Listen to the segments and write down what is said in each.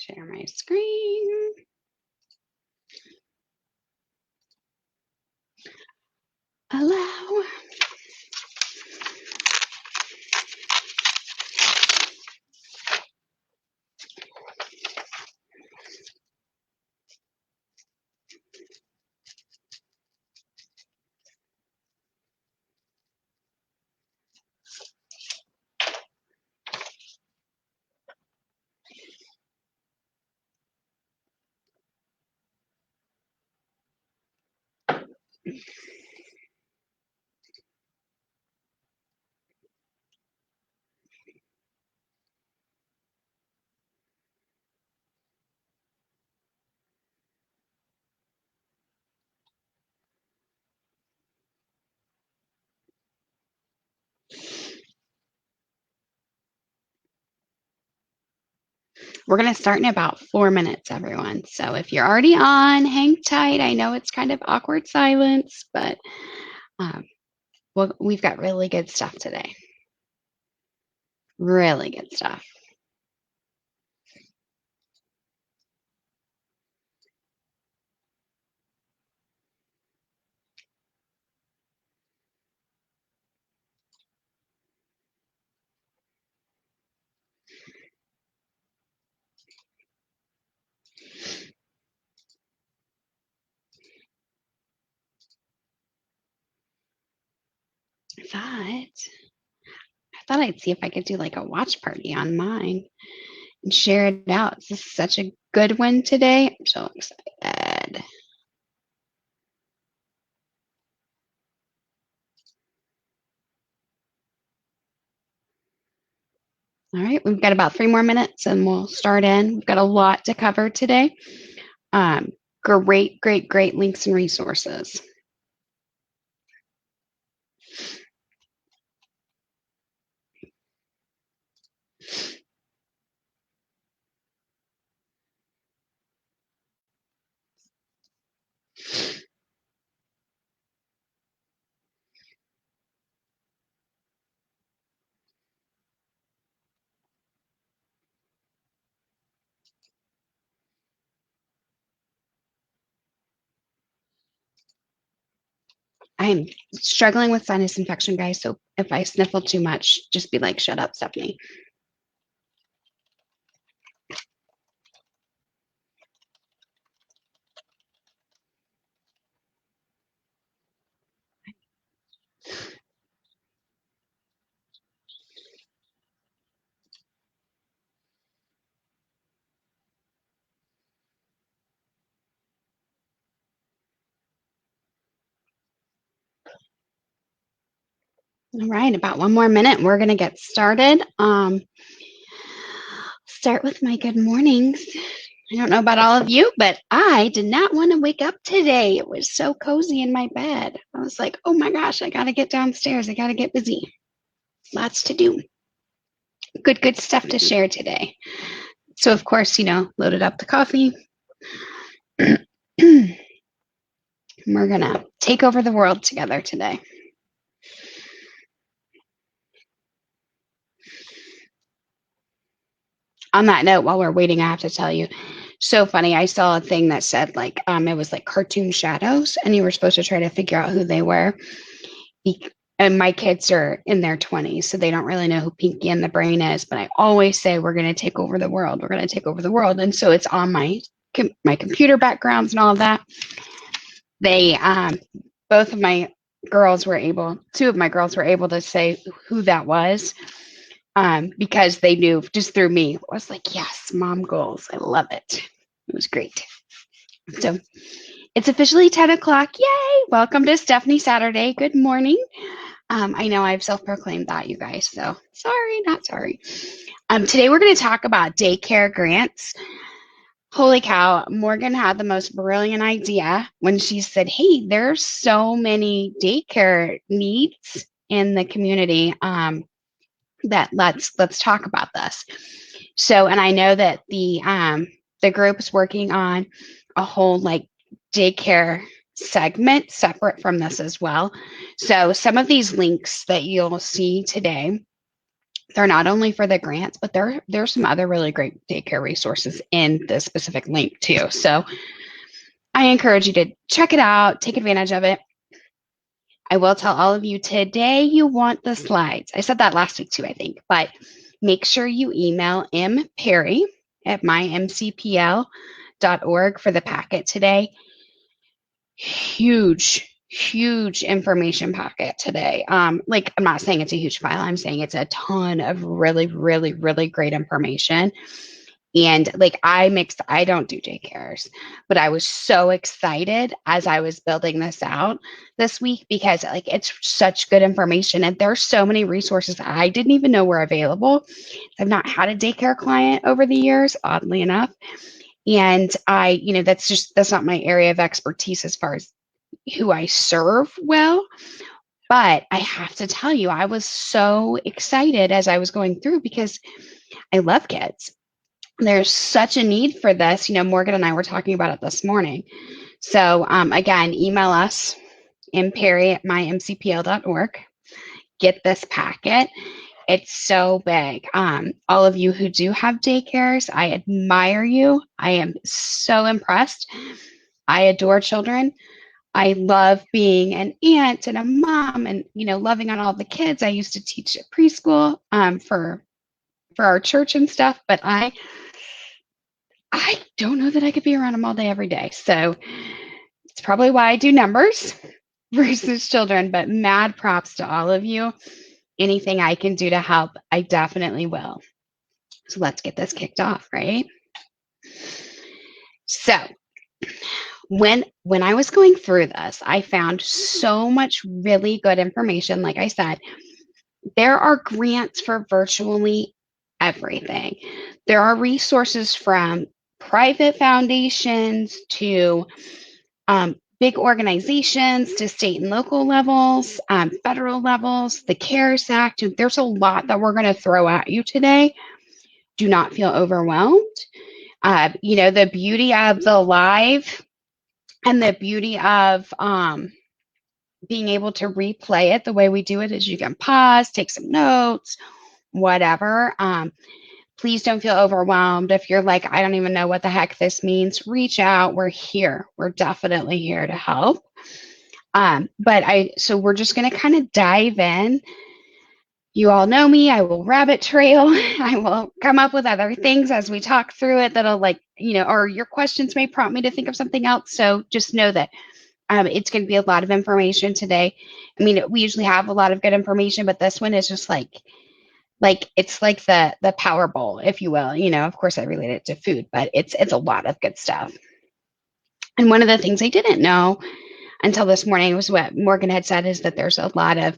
Share my screen. Allow. We're going to start in about 4 minutes, everyone. So if you're already on, hang tight. I know it's kind of awkward silence, but we've got really good stuff today. Really good stuff. I thought I'd see if I could do like a watch party on mine and share it out. This is such a good one today. I'm so excited. All right, we've got about 3 more minutes and we'll start in. We've got a lot to cover today. Great links and resources. I'm struggling with sinus infection, guys. So if I sniffle too much, just be like, shut up, Stephanie. All right, about 1 more minute. We're going to get started. Start with my good mornings. I don't know about all of you, but I did not want to wake up today. It was so cozy in my bed. I was like, oh my gosh, I got to get downstairs. I got to get busy. Lots to do. Good stuff to share today. So, of course, loaded up the coffee. We're going to take over the world together today. On that note, while we're waiting, I have to tell you, so funny. I saw a thing that said like it was like cartoon shadows, and you were supposed to try to figure out who they were. And my kids are in their 20s, so they don't really know who Pinky and the Brain is. But I always say we're going to take over the world. We're going to take over the world, and so it's on my computer backgrounds and all of that. They both of my girls were able. 2 of my girls were able to say who that was. Because they knew just through me. I was like, yes, mom goals. I love it. It was great. So it's officially 10 o'clock. Yay. Welcome to Stephanie Saturday. Good morning. I know I've self-proclaimed that, you guys. So sorry, not sorry. Today we're going to talk about daycare grants. Holy cow. Morgan had the most brilliant idea when she said, hey, there's so many daycare needs in the community. That let's talk about this. So, and I know that the group is working on a whole like daycare segment separate from this as well. So some of these links that you'll see today They're not only for the grants, but there's some other really great daycare resources in the specific link too. So I encourage you to check it out, take advantage of it. I will tell all of you today you want the slides. I said that last week too, I think, but make sure you email Perry at mymcpl.org for the packet today. Huge information packet today. Like, I'm not saying it's a huge file. I'm saying it's a ton of really great information. And like, I don't do daycares, but I was so excited as I was building this out this week because like, it's such good information. And there's so many resources I didn't even know were available. I've not had a daycare client over the years, oddly enough. And that's not my area of expertise as far as who I serve well. But I have to tell you, I was so excited as I was going through because I love kids. There's such a need for this. Morgan and I were talking about it this morning. So again, email us, mperry@mymcpl.org. Get this packet. It's so big. All of you who do have daycares, I admire you. I am so impressed. I adore children. I love being an aunt and a mom and, loving on all the kids. I used to teach at preschool for our church and stuff, but I don't know that I could be around them all day, every day. So it's probably why I do numbers versus children, but mad props to all of you. Anything I can do to help, I definitely will. So let's get this kicked off, right? So when I was going through this, I found so much really good information. Like I said, there are grants for virtually everything. There are resources from private foundations to big organizations to state and local levels, federal levels, the CARES Act. There's a lot that we're going to throw at you today. Do not feel overwhelmed. The beauty of the live and the beauty of being able to replay it the way we do it is you can pause, take some notes, whatever. Please don't feel overwhelmed. If you're like, I don't even know what the heck this means, reach out. We're here. We're definitely here to help. So we're just going to kind of dive in. You all know me. I will rabbit trail. I will come up with other things as we talk through it that'll or your questions may prompt me to think of something else. So just know that it's going to be a lot of information today. I mean, we usually have a lot of good information, but this one is just like it's like the Power Bowl, if you will. Of course I relate it to food, but it's a lot of good stuff. And one of the things I didn't know until this morning was what Morgan had said, is that there's a lot of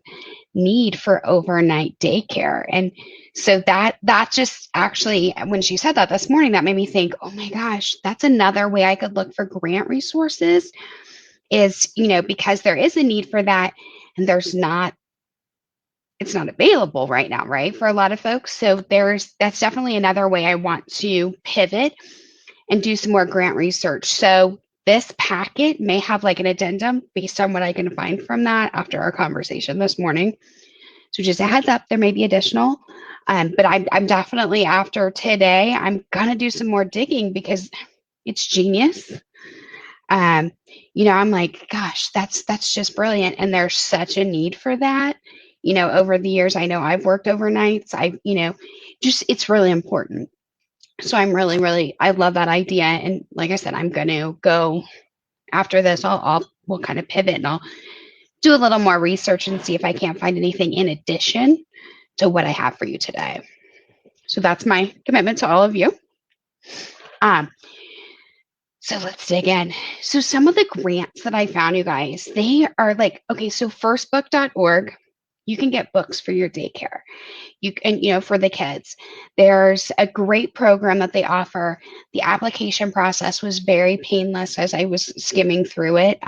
need for overnight daycare. And so that just actually, when she said that this morning, that made me think, oh my gosh, that's another way I could look for grant resources is, because there is a need for that and it's not available right now, right, for a lot of folks. So that's definitely another way I want to pivot and do some more grant research. So this packet may have like an addendum based on what I can find from that after our conversation this morning. So just a heads up, there may be additional, but I'm definitely, after today, I'm gonna do some more digging because it's genius. I'm like, gosh, that's just brilliant, and there's such a need for that. Over the years, I know I've worked overnights. It's really important. So I'm really, I love that idea. And like I said, I'm going to go after this. We'll kind of pivot and I'll do a little more research and see if I can't find anything in addition to what I have for you today. So that's my commitment to all of you. So let's dig in. So some of the grants that I found, you guys, they are like, okay, so firstbook.org, you can get books for your daycare. You can, for the kids. There's a great program that they offer. The application process was very painless as I was skimming through it.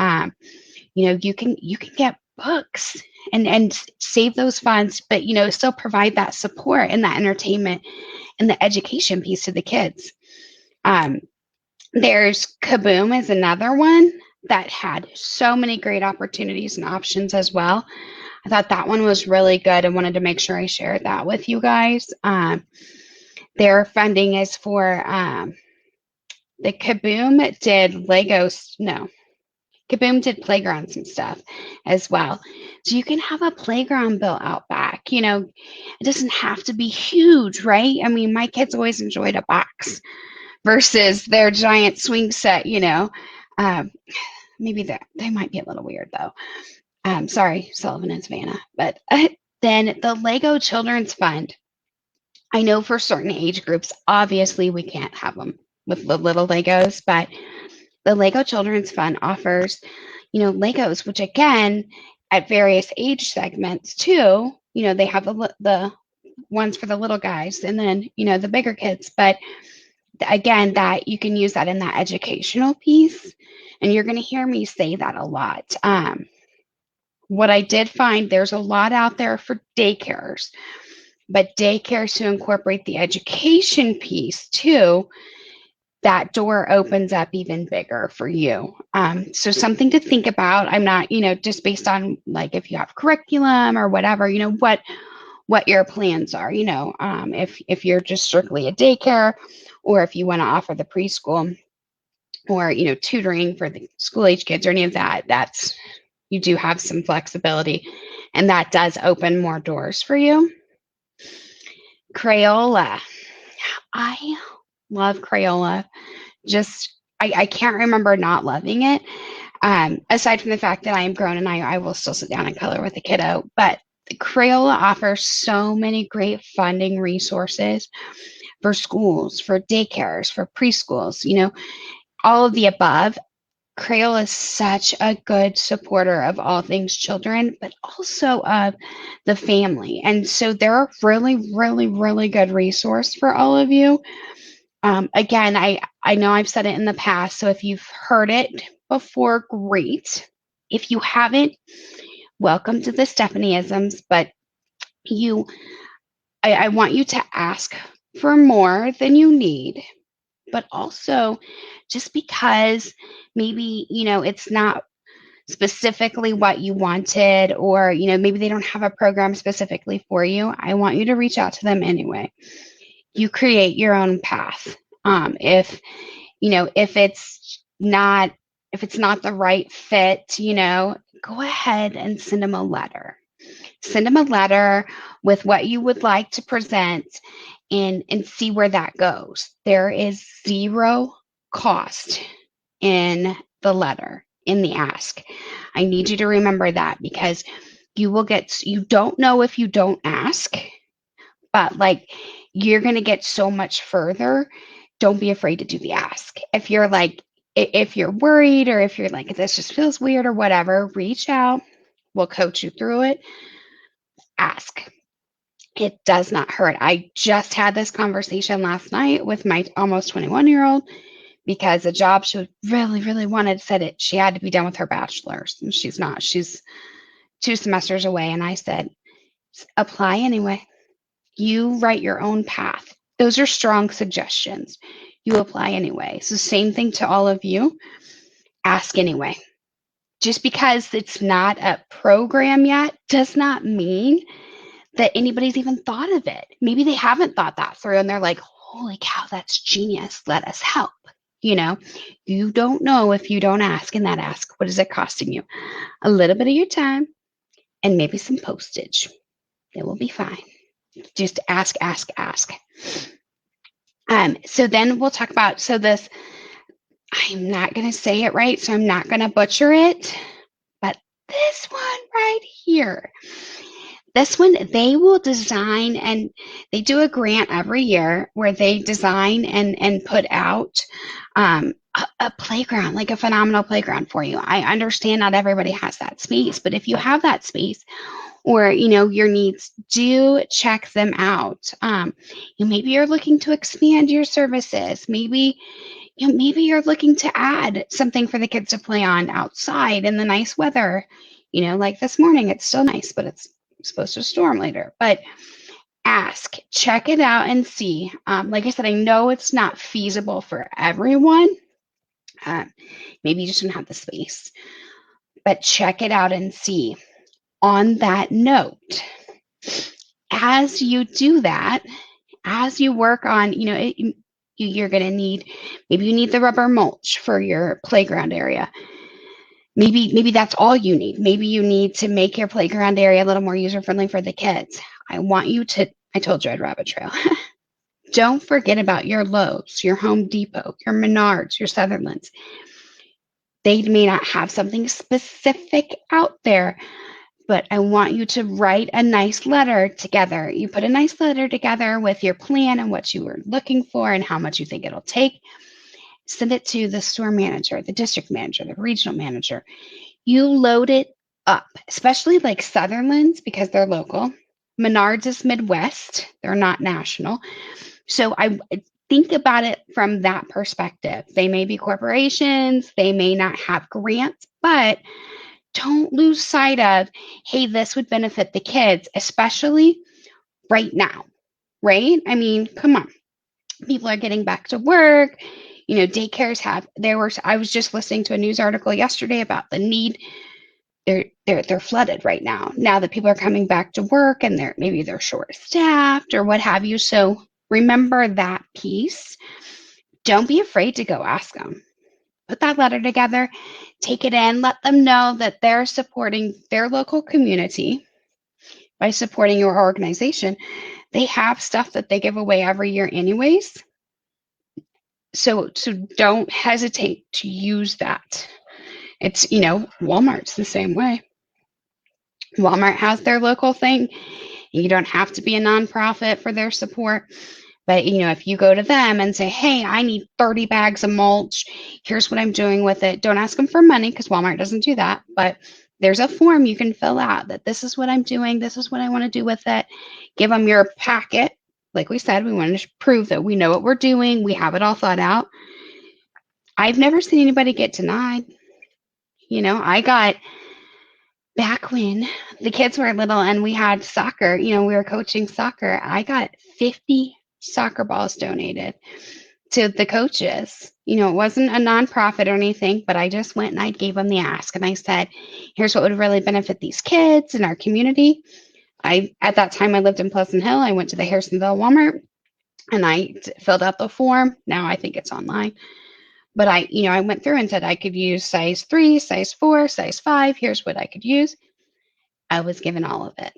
You can get books and save those funds, but still provide that support and that entertainment and the education piece to the kids. There's Kaboom is another one that had so many great opportunities and options as well. I thought that one was really good and wanted to make sure I shared that with you guys. Their funding is for the Kaboom did Legos. No, Kaboom did playgrounds and stuff as well. So you can have a playground built out back. It doesn't have to be huge, right? I mean, my kids always enjoyed a box versus their giant swing set. Um, maybe they might be a little weird though. Sorry, Sullivan and Savannah. But then the Lego Children's Fund. I know for certain age groups, obviously we can't have them with the little Legos, but the Lego Children's Fund offers, Legos, which again, at various age segments too, they have the ones for the little guys and then, the bigger kids. But again, that you can use that in that educational piece. And you're going to hear me say that a lot. What I did find, there's a lot out there for daycares, but daycares to incorporate the education piece too, that door opens up even bigger for you. So something to think about. I'm not, just based on like if you have curriculum or whatever, what your plans are, if you're just strictly a daycare or if you want to offer the preschool or, tutoring for the school age kids or any of that, you do have some flexibility and that does open more doors for you. Crayola. I love Crayola. Just, I can't remember not loving it. Aside from the fact that I am grown and I will still sit down and color with a kiddo, but Crayola offers so many great funding resources for schools, for daycares, for preschools, all of the above. Crayola is such a good supporter of all things children, but also of the family. And so they're a really, really, really good resource for all of you. Again, I know I've said it in the past, so if you've heard it before, great. If you haven't, welcome to the Stephanieisms, but I want you to ask for more than you need, but also just because maybe, it's not specifically what you wanted, or, maybe they don't have a program specifically for you, I want you to reach out to them anyway. You create your own path. If it's not the right fit, go ahead and send them a letter. Send them a letter with what you would like to present and see where that goes. There is zero cost in the letter, in the ask. I need you to remember that because you don't know if you don't ask, but like you're going to get so much further. Don't be afraid to do the ask. If you're worried or if you're like, this just feels weird or whatever, reach out. We'll coach you through it. Ask. It does not hurt. I just had this conversation last night with my almost 21-year-old because a job she really, really wanted said she had to be done with her bachelor's, and she's not. She's 2 semesters away. And I said, apply anyway. You write your own path. Those are strong suggestions. You apply anyway. So same thing to all of you. Ask anyway. Just because it's not a program yet does not mean that anybody's even thought of it. Maybe they haven't thought that through and they're like, holy cow, that's genius. Let us help. You don't know if you don't ask, and that ask, what is it costing you? A little bit of your time and maybe some postage. It will be fine. Just ask, ask, ask. So then we'll talk about, this, I'm not going to say it right, so I'm not going to butcher it, but this one right here, this one, they will design, and they do a grant every year where they design and put out a playground, like a phenomenal playground for you. I understand not everybody has that space, but if you have that space or, your needs, do check them out. Maybe you're looking to expand your services. Maybe you're looking to add something for the kids to play on outside in the nice weather. Like this morning, it's still nice, but it's supposed to storm later. But ask, check it out and see. Like I said, I know it's not feasible for everyone. Maybe you just don't have the space, but check it out and see. On that note, as you do that, as you work on, you're going to need, maybe you need the rubber mulch for your playground area. Maybe that's all you need. Maybe you need to make your playground area a little more user friendly for the kids. I told you I'd rabbit trail. Don't forget about your Lowe's, your Home Depot, your Menards, your Sutherlands. They may not have something specific out there, but I want you to write a nice letter together. You put a nice letter together with your plan and what you were looking for and how much you think it'll take. Send it to the store manager, the district manager, the regional manager. You load it up, especially like Sutherlands because they're local. Menards is Midwest. They're not national. So I think about it from that perspective. They may be corporations. They may not have grants, but don't lose sight of, hey, this would benefit the kids, especially right now, right? I mean, come on. People are getting back to work. Daycares I was just listening to a news article yesterday about the need. They're flooded right now. Now that people are coming back to work and maybe they're short staffed or what have you. So remember that piece. Don't be afraid to go ask them. Put that letter together, take it in, let them know that they're supporting their local community by supporting your organization. They have stuff that they give away every year anyways. So don't hesitate to use that. It's, Walmart's the same way. Walmart has their local thing. You don't have to be a nonprofit for their support. But, if you go to them and say, hey, I need 30 bags of mulch, here's what I'm doing with it. Don't ask them for money because Walmart doesn't do that. But there's a form you can fill out that this is what I'm doing. This is what I want to do with it. Give them your packet. Like we said, we want to prove that we know what we're doing. We have it all thought out. I've never seen anybody get denied. I got back when the kids were little and we had soccer, we were coaching soccer. I got 50 soccer balls donated to the coaches. It wasn't a nonprofit or anything, but I just went and I gave them the ask and I said, here's what would really benefit these kids in our community. At that time, I lived in Pleasant Hill. I went to the Harrisonville Walmart and I filled out the form. Now I think it's online. But I went through and said I could use size 3, size 4, size 5. Here's what I could use. I was given all of it,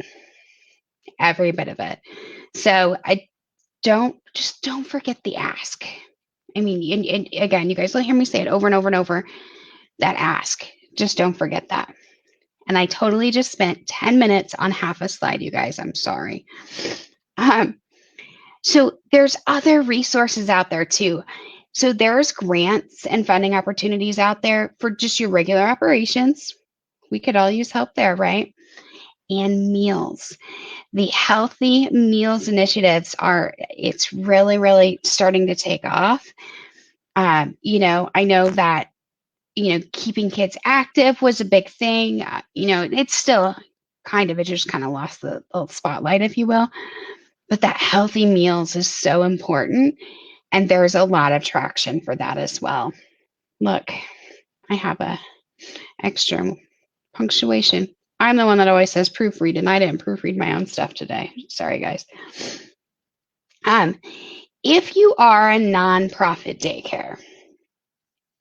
every bit of it. So don't forget the ask. I mean, and again, you guys will hear me say it over and over and over, that ask. Just don't forget that. And I totally just spent 10 minutes on half a slide, you guys. I'm sorry. So there's other resources out there too. So there's grants and funding opportunities out there for just your regular operations. We could all use help there, right? And meals. The healthy meals initiatives it's really, really starting to take off. I know that, keeping kids active was a big thing. It's still it just kind of lost the spotlight, if you will. But that healthy meals is so important. And there's a lot of traction for that as well. Look, I have a extra punctuation. I'm the one that always says proofread, and I didn't proofread my own stuff today. Sorry, guys. If you are a nonprofit daycare,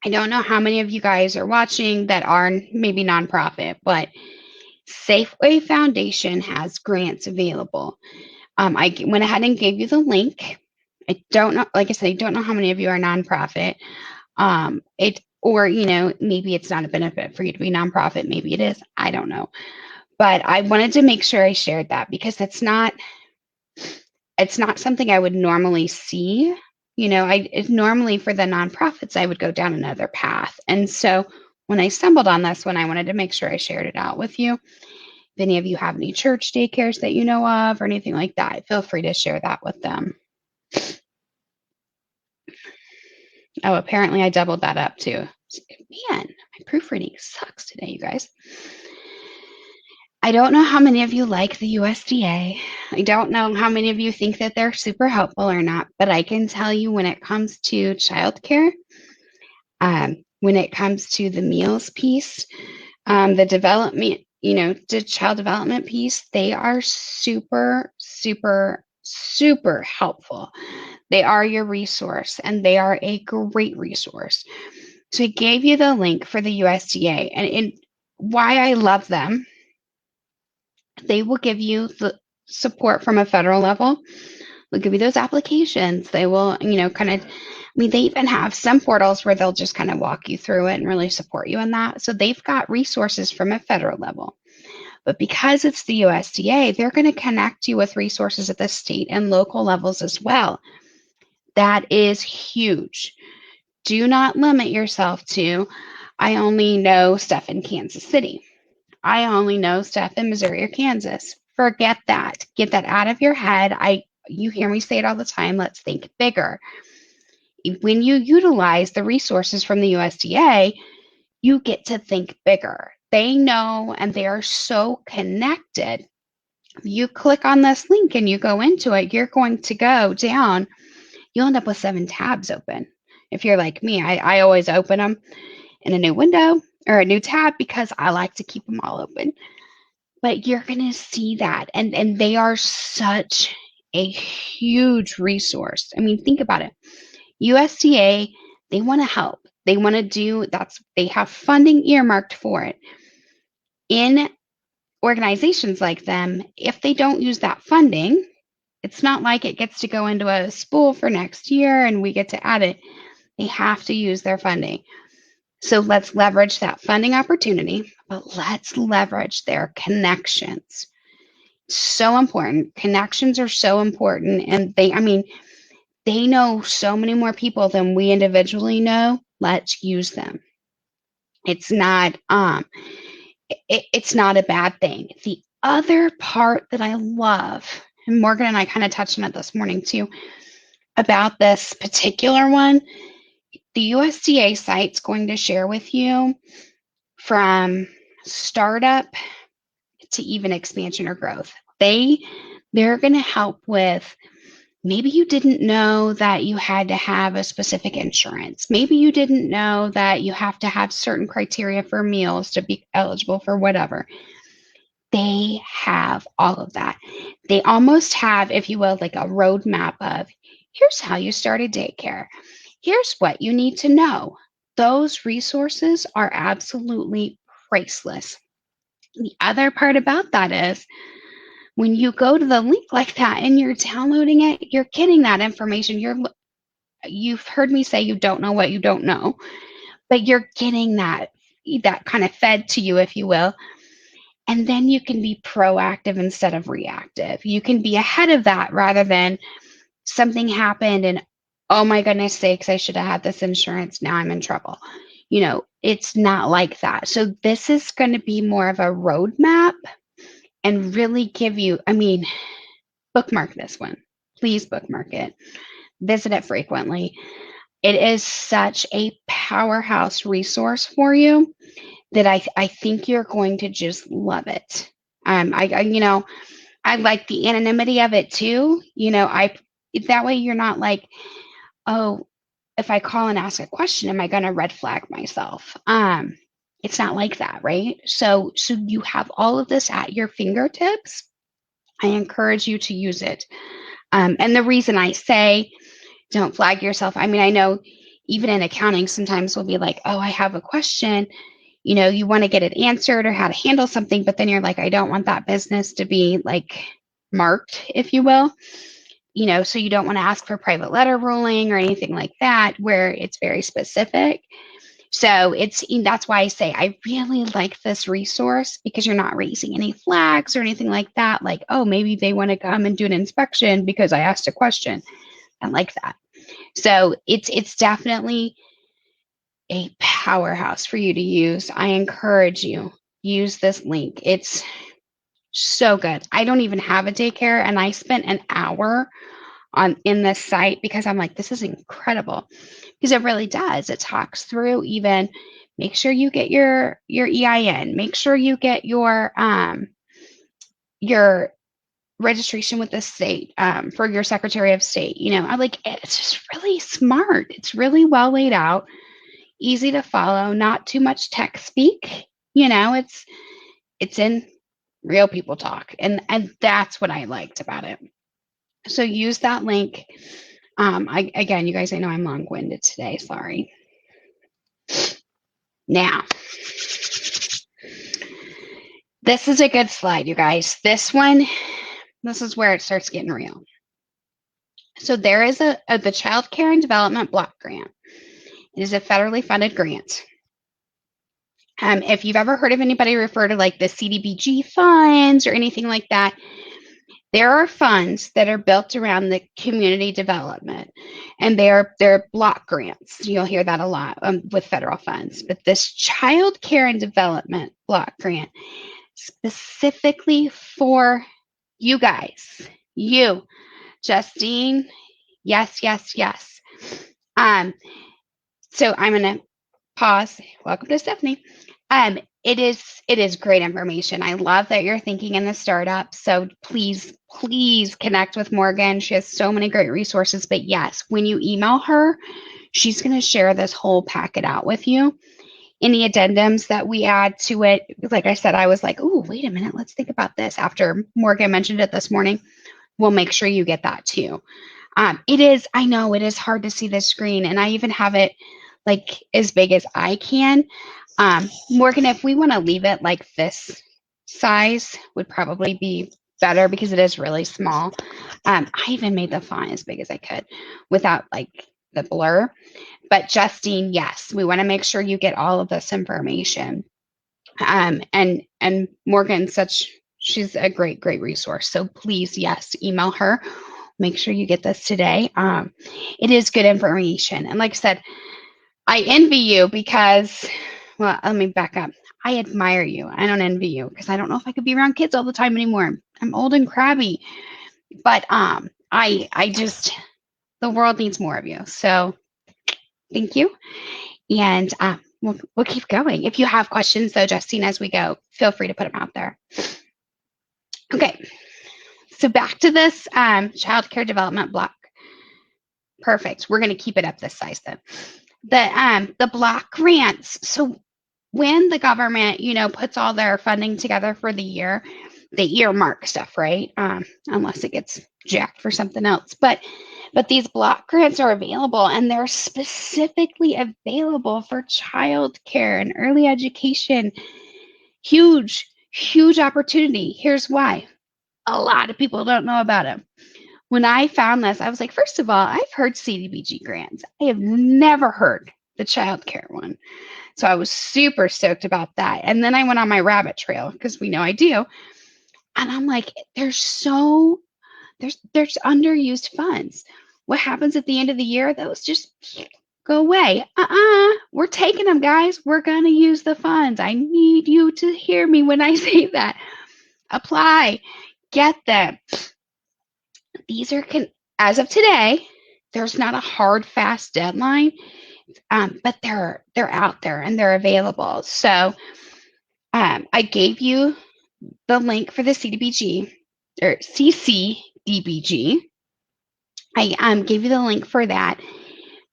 I don't know how many of you guys are watching that are maybe nonprofit, but Safeway Foundation has grants available. I went ahead and gave you the link. I don't know, like I said, I don't know how many of you are nonprofit. Maybe it's not a benefit for you to be nonprofit. Maybe it is. I don't know. But I wanted to make sure I shared that because it's not something I would normally see. Normally for the nonprofits, I would go down another path. And so when I stumbled on this one, I wanted to make sure I shared it out with you. If any of you have any church daycares that you know of or anything like that, feel free to share that with them. Oh, apparently I doubled that up too. Man, my proofreading sucks today, you guys. I don't know how many of you like the USDA. I don't know how many of you think that they're super helpful or not, but I can tell you when it comes to childcare, when it comes to the meals piece, the development the child development piece, they are super, super, super helpful. They are your resource and they are a great resource. So I gave you the link for the USDA and why I love them. They will give you the support from a federal level. They'll give you those applications. They will, kind of, they even have some portals where they'll just kind of walk you through it and really support you in that. So they've got resources from a federal level. But because it's the USDA, they're going to connect you with resources at the state and local levels as well. That is huge. Do not limit yourself to, I only know stuff in Kansas City. I only know stuff in Missouri or Kansas. Forget that. Get that out of your head. You hear me say it all the time. Let's think bigger. When you utilize the resources from the USDA, you get to think bigger. They know and they are so connected. You click on this link and you go into it, you're going to go down. You'll end up with 7 tabs open. If you're like me, I always open them in a new window or a new tab because I like to keep them all open. But you're going to see that. And they are such a huge resource. I mean, think about it. USDA, they want to help. They want to they have funding earmarked for it. In organizations like them, if they don't use that funding, it's not like it gets to go into a spool for next year and we get to add it. They have to use their funding. So let's leverage that funding opportunity, but let's leverage their connections. So important. Connections are so important. And they know so many more people than we individually know. Let's use them. It's not it's not a bad thing. The other part that I love, and Morgan and I kind of touched on it this morning too, about this particular one, the USDA site's going to share with you from startup to even expansion or growth. They're going to help with, maybe you didn't know that you had to have a specific insurance. Maybe you didn't know that you have to have certain criteria for meals to be eligible for whatever. They have all of that. They almost have, if you will, like a roadmap of, here's how you start a daycare. Here's what you need to know. Those resources are absolutely priceless. The other part about that is when you go to the link like that and you're downloading it, you're getting that information. You've heard me say you don't know what you don't know, but you're getting that kind of fed to you, if you will. And then you can be proactive instead of reactive. You can be ahead of that rather than something happened and, oh my goodness sakes, I should have had this insurance. Now I'm in trouble. It's not like that. So this is going to be more of a roadmap and really give you, bookmark this one. Please bookmark it. Visit it frequently. It is such a powerhouse resource for you that I think you're going to just love it. I like the anonymity of it too. That way you're not like, oh, if I call and ask a question, am I going to red flag myself? It's not like that, right? So you have all of this at your fingertips. I encourage you to use it. And the reason I say don't flag yourself, I know even in accounting, sometimes we'll be like, oh, I have a question. You want to get it answered or how to handle something, but then you're like, I don't want that business to be like marked, if you will. So you don't want to ask for private letter ruling or anything like that, where it's very specific. So that's why I say I really like this resource, because you're not raising any flags or anything like that. Like, oh, maybe they want to come and do an inspection because I asked a question. I like that. So it's definitely a powerhouse for you to use. I encourage you, use this link. It's so good. I don't even have a daycare, and I spent an hour in this site because I'm like, this is incredible, because it really does. It talks through, even make sure you get your EIN, make sure you get your registration with the state for your Secretary of State. I like it. It's just really smart. It's really well laid out, easy to follow, not too much tech speak. it's in real people talk. And that's what I liked about it. So use that link. Again, you guys, I know I'm long-winded today. Sorry. Now, this is a good slide, you guys. This is where it starts getting real. So there is the Child Care and Development Block Grant. It is a federally funded grant. If you've ever heard of anybody refer to like the CDBG funds or anything like that, there are funds that are built around the community development, and they're block grants. You'll hear that a lot with federal funds. But this Child Care and Development Block Grant, specifically for you guys, you, Justine, yes. So I'm gonna pause. Welcome to Stephanie. It is great information. I love that you're thinking in the startup. So please connect with Morgan. She has so many great resources. But yes, when you email her, she's going to share this whole packet out with you. Any addendums that we add to it, like I said, I was like, oh, wait a minute, let's think about this. After Morgan mentioned it this morning, we'll make sure you get that too. I know it is hard to see the screen, and I even have it like as big as I can. Morgan, if we want to leave it like this size would probably be better because it is really small. I even made the font as big as I could without like the blur. But Justine, yes, we want to make sure you get all of this information. And Morgan, she's a great resource. So please, yes, email her. Make sure you get this today. It is good information. And like I said, I envy you because, well, let me back up. I admire you. I don't envy you because I don't know if I could be around kids all the time anymore. I'm old and crabby. But I just, the world needs more of you. So thank you. And we'll keep going. If you have questions, though, Justine, as we go, feel free to put them out there. Okay. So back to this child care development block. Perfect. We're going to keep it up this size, though. The block grants. So when the government, puts all their funding together for the year, they earmark stuff, right? Unless it gets jacked for something else. But these block grants are available, and they're specifically available for child care and early education. Huge opportunity. Here's why. A lot of people don't know about it. When I found this, I was like, first of all, I've heard CDBG grants. I have never heard the child care one. So I was super stoked about that. And then I went on my rabbit trail because we know I do. And I'm like, there's underused funds. What happens at the end of the year? Those just go away. We're taking them, guys. We're going to use the funds. I need you to hear me when I say that. Apply. Get them. These are, as of today, there's not a hard, fast deadline, but they're out there and they're available. So I gave you the link for the CDBG or CCDBG. I gave you the link for that.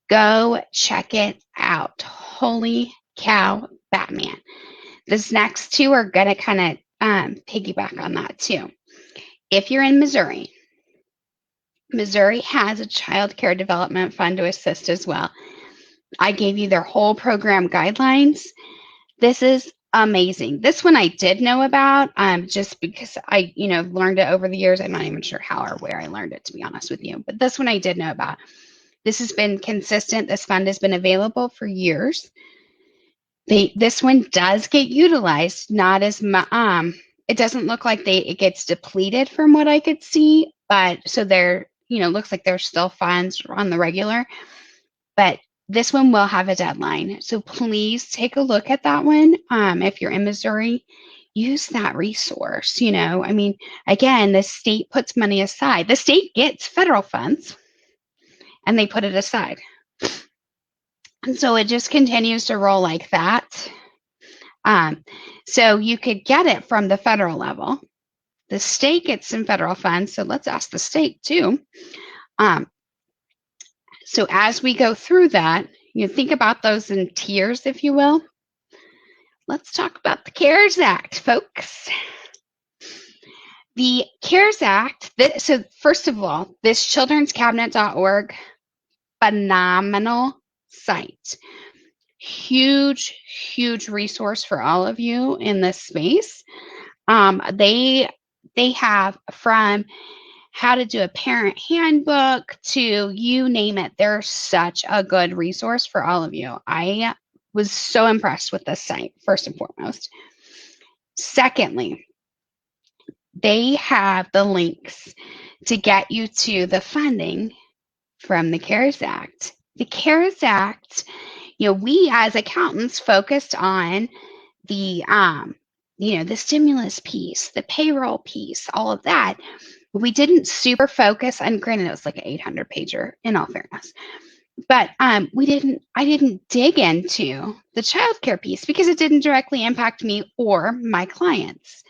Go check it out. Holy cow, Batman. This next two are going to kind of piggyback on that too. If you're in Missouri has a child care development fund to assist as well. I gave you their whole program guidelines. This is amazing. This one I did know about just because I, learned it over the years. I'm not even sure how or where I learned it, to be honest with you. But this one I did know about. This has been consistent. This fund has been available for years. This one does get utilized, not as much. It doesn't look like it gets depleted from what I could see, but so there, looks like there's still funds on the regular, but this one will have a deadline. So please take a look at that one. If you're in Missouri, use that resource. Again, the state puts money aside. The state gets federal funds and they put it aside. And so it just continues to roll like that. So you could get it from the federal level. The state gets some federal funds, so let's ask the state too. So as we go through that, think about those in tiers, if you will. let's talk about the CARES Act, folks. The CARES Act, so first of all, this childrenscabinet.org, phenomenal site. Huge, huge resource for all of you in this space. They have from how to do a parent handbook to you name it. They're such a good resource for all of you. I was so impressed with this site, first and foremost. Secondly, they have the links to get you to the funding from the CARES Act. The CARES Act, we as accountants focused on the the stimulus piece, the payroll piece, all of that. We didn't super focus, and granted, it was like an 800 pager in all fairness, but I didn't dig into the childcare piece because it didn't directly impact me or my clients.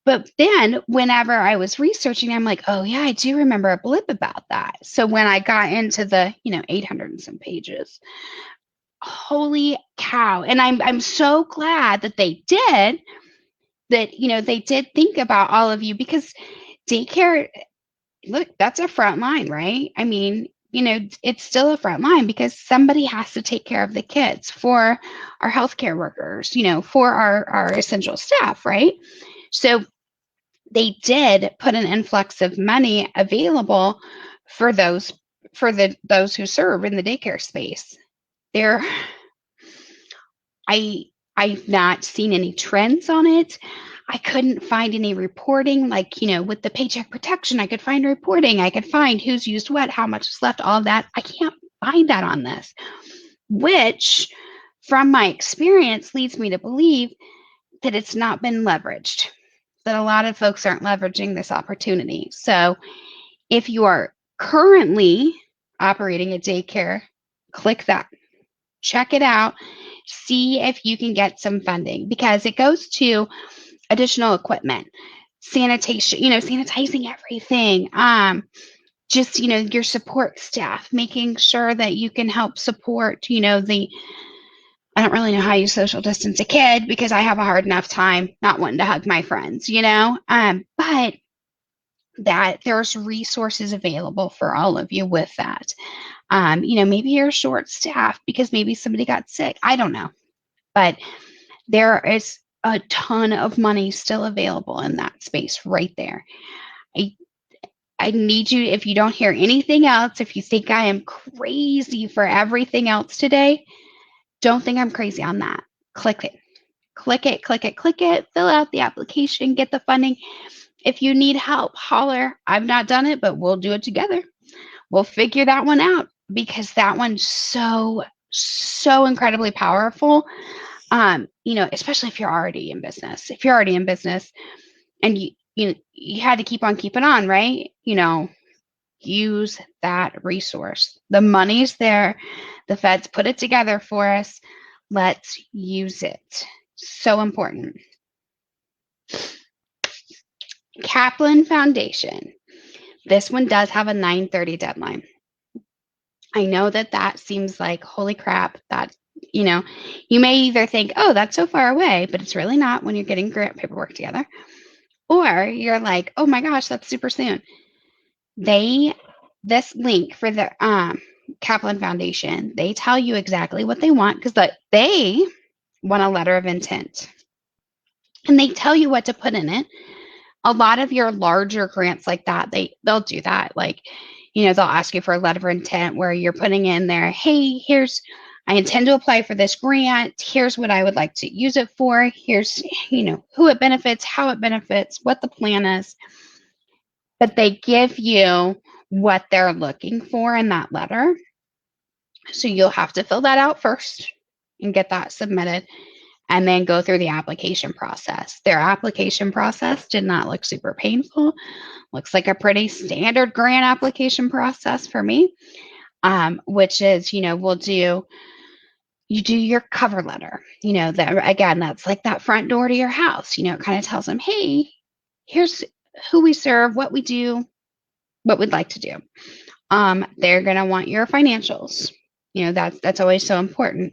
But then whenever I was researching, I'm like, oh yeah, I do remember a blip about that. So when I got into the, 800 and some pages, holy cow. And I'm so glad that they did that, they did think about all of you, because daycare, look, that's a front line, right? I mean, it's still a front line because somebody has to take care of the kids for our healthcare workers, for our essential staff, right? So they did put an influx of money available for those who serve in the daycare space. I've not seen any trends on it. I couldn't find any reporting, like, with the paycheck protection, I could find reporting. I could find who's used what, how much is left, all that. I can't find that on this, which from my experience leads me to believe that it's not been leveraged, that a lot of folks aren't leveraging this opportunity. So if you are currently operating a daycare, click that, check it out, see if you can get some funding, because it goes to additional equipment, sanitation, sanitizing everything, just, your support staff, making sure that you can help support, I don't really know how you social distance a kid because I have a hard enough time not wanting to hug my friends, but that there's resources available for all of you with that. Maybe you're short staffed because maybe somebody got sick. I don't know, but there is a ton of money still available in that space right there. I need you, if you don't hear anything else, if you think I am crazy for everything else today, don't think I'm crazy on that. Click it. Click it, click it, click it, fill out the application, get the funding. If you need help, holler. I've not done it, but we'll do it together. We'll figure that one out, because that one's so, so incredibly powerful. Especially if you're already in business. If you're already in business and you had to keep on keeping on, right? Use that resource. The money's there. The feds put it together for us. Let's use it. So important. Kaplan Foundation. This one does have a 9:30 deadline. I know that seems like, holy crap, that, you may either think, oh, that's so far away, but it's really not when you're getting grant paperwork together. Or you're like, oh my gosh, that's super soon. This link for the Kaplan Foundation, they tell you exactly what they want, because they want a letter of intent. And they tell you what to put in it. A lot of your larger grants like that, they'll do that. Like, they'll ask you for a letter of intent where you're putting in there, hey, I intend to apply for this grant. Here's what I would like to use it for. Here's, who it benefits, how it benefits, what the plan is. But they give you what they're looking for in that letter. So you'll have to fill that out first and get that submitted, and then go through the application process. Their application process did not look super painful. Looks like a pretty standard grant application process for me, which is, you do your cover letter, that's like that front door to your house. It kind of tells them, hey, here's who we serve, what we do, what we'd like to do. They're going to want your financials. That's always so important.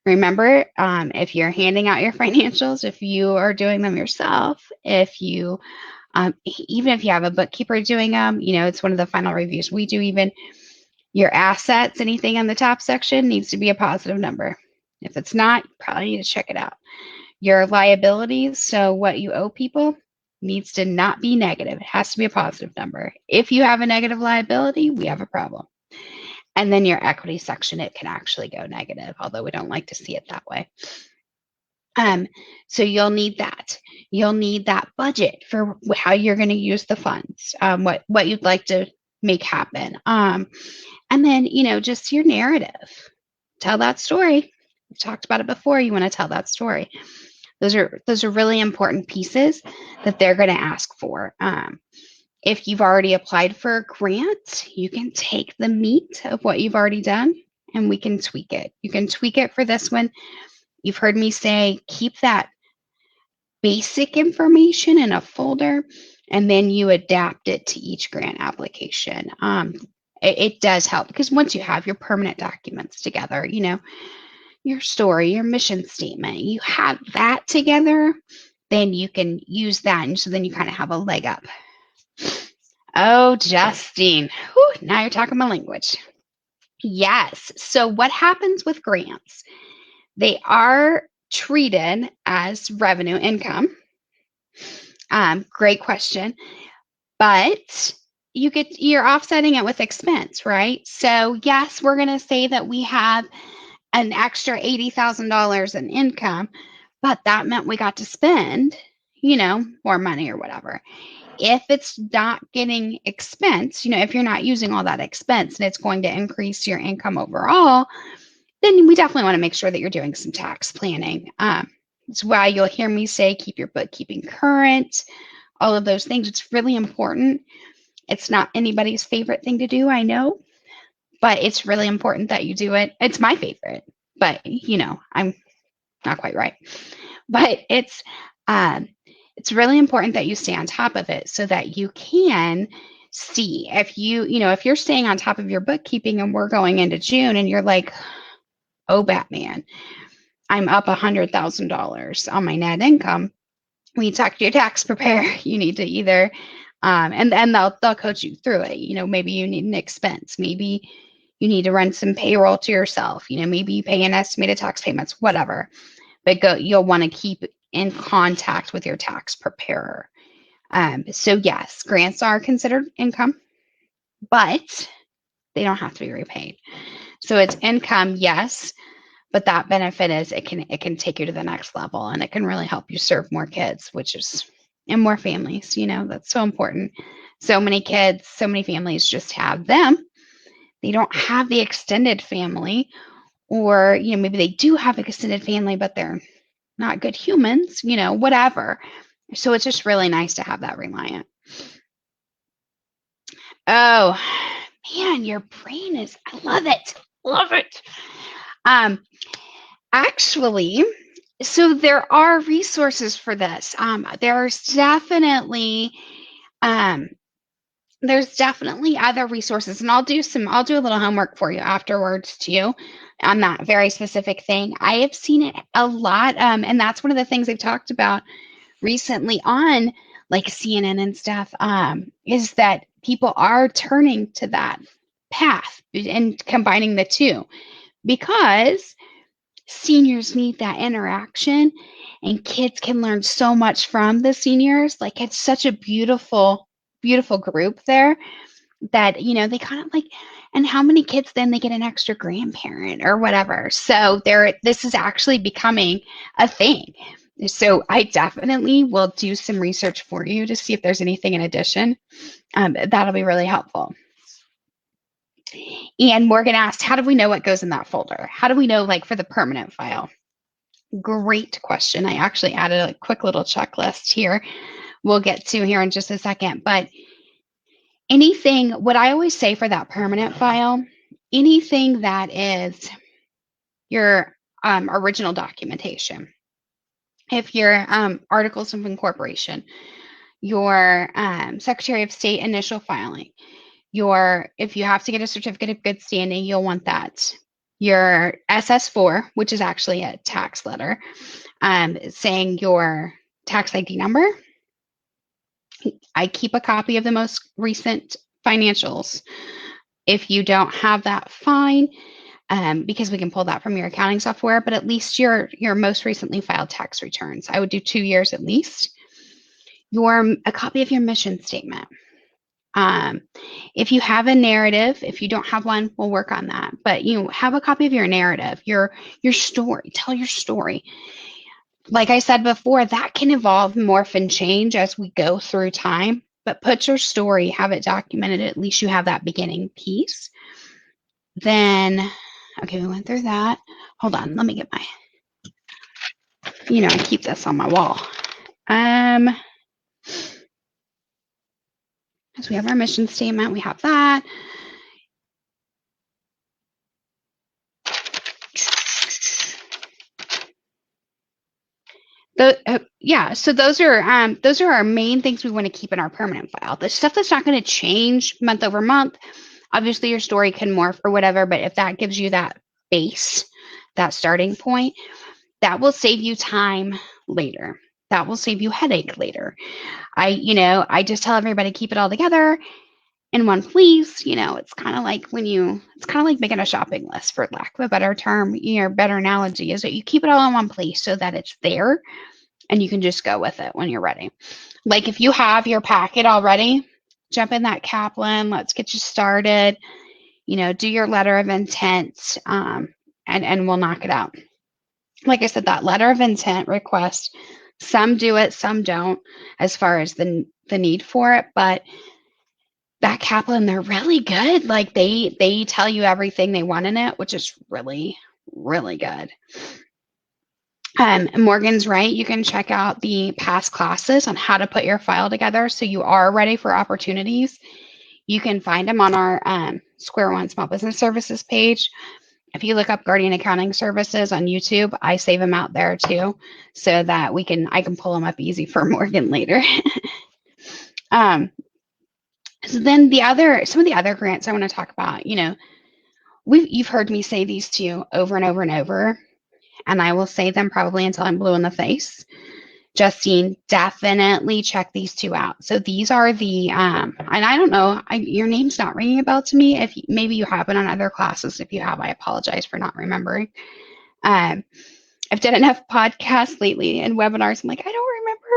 Remember, if you're handing out your financials, if you are doing them yourself, if you even if you have a bookkeeper doing them, it's one of the final reviews we do. Even your assets, anything in the top section needs to be a positive number. If it's not, you probably need to check it out. Your liabilities, so what you owe people, needs to not be negative. It has to be a positive number. If you have a negative liability, we have a problem. And then your equity section, it can actually go negative, although we don't like to see it that way. So you'll need that. You'll need that budget for how you're going to use the funds, what you'd like to make happen. And then, just your narrative. Tell that story. We've talked about it before. You want to tell that story. Those are really important pieces that they're going to ask for. If you've already applied for a grant, you can take the meat of what you've already done and we can tweak it. You can tweak it for this one. You've heard me say, keep that basic information in a folder and then you adapt it to each grant application. It does help because once you have your permanent documents together, your story, your mission statement, you have that together, then you can use that. And so then you kind of have a leg up. Oh, Justine. Whew, now you're talking my language. Yes. So what happens with grants? They are treated as revenue income. Great question. But you're offsetting it with expense, right? So yes, we're going to say that we have an extra $80,000 in income, but that meant we got to spend, more money or whatever. If it's not getting expense, if you're not using all that expense and it's going to increase your income overall, then we definitely want to make sure that you're doing some tax planning. That's why you'll hear me say keep your bookkeeping current, all of those things. It's really important. It's not anybody's favorite thing to do, I know, but it's really important that you do it. It's my favorite, but I'm not quite right. But it's really important that you stay on top of it so that you can see if if you're staying on top of your bookkeeping and we're going into June and you're like, oh, Batman, I'm up $100,000 on my net income. When you talk to your tax preparer, you need to either, and they'll coach you through it. Maybe you need an expense. Maybe you need to run some payroll to yourself. Maybe you pay an estimated tax payments, whatever. But you'll want to keep in contact with your tax preparer. So yes, grants are considered income, but they don't have to be repaid. So it's income, yes, but that benefit is it can take you to the next level and it can really help you serve more kids, and more families. That's so important. So many kids, so many families just have them. They don't have the extended family, or maybe they do have an extended family, but they're not good humans, whatever. So it's just really nice to have that reliant. Oh, man, your brain I love it. Love it. Actually, so there are resources for this. There's definitely other resources, and I'll do a little homework for you afterwards too on that very specific thing. I have seen it a lot, and that's one of the things I've talked about recently on like CNN and stuff, is that people are turning to that path and combining the two because seniors need that interaction and kids can learn so much from the seniors. Like it's such a beautiful, beautiful group there that, they kind of like, and how many kids then they get an extra grandparent or whatever. So this is actually becoming a thing. So I definitely will do some research for you to see if there's anything in addition. That'll be really helpful. And Morgan asked, how do we know what goes in that folder? How do we know, like, for the permanent file? Great question. I actually added a quick little checklist here. We'll get to here in just a second. But what I always say for that permanent file, anything that is your original documentation, if your articles of incorporation, your Secretary of State initial filing, if you have to get a certificate of good standing, you'll want that. your SS4, which is actually a tax letter, saying your tax ID number. I keep a copy of the most recent financials. If you don't have that, fine, because we can pull that from your accounting software, but at least your most recently filed tax returns. I would do 2 years at least. A copy of your mission statement. Um, if you have a narrative, if you don't have one, we'll work on that. But you have a copy of your narrative, your story. Tell your story. Like I said before, that can evolve, morph, and change as we go through time. But put your story, have it documented. At least you have that beginning piece. Then, okay, we went through that. Hold on, let me get my. I keep this on my wall. So we have our mission statement. We have that. So those are our main things we want to keep in our permanent file. The stuff that's not going to change month over month. Obviously, your story can morph or whatever, but if that gives you that base, that starting point, that will save you time later. That will save you headache later. I just tell everybody keep it all together in one place. It's kind of like making a shopping list, for lack of a better term. Better analogy is that you keep it all in one place so that it's there and you can just go with it when you're ready. Like if you have your packet already, jump in that Kaplan. Let's get you started. Do your letter of intent, and we'll knock it out. Like I said, that letter of intent request, some do it, some don't, as far as the need for it. But that Kaplan, they're really good. Like they tell you everything they want in it, which is really, really good. Morgan's right. You can check out the past classes on how to put your file together so you are ready for opportunities. You can find them on our Square One Small Business Services page. If you look up Guardian Accounting Services on YouTube, I save them out there too, so that I can pull them up easy for Morgan later. So then some of the other grants I want to talk about, you've heard me say these to you over and over and over, and I will say them probably until I'm blue in the face. Justine, definitely check these two out. So these are the, and I don't know, your name's not ringing a bell to me. If maybe you have been on other classes. If you have, I apologize for not remembering. I've done enough podcasts lately and webinars. I'm like, I don't remember.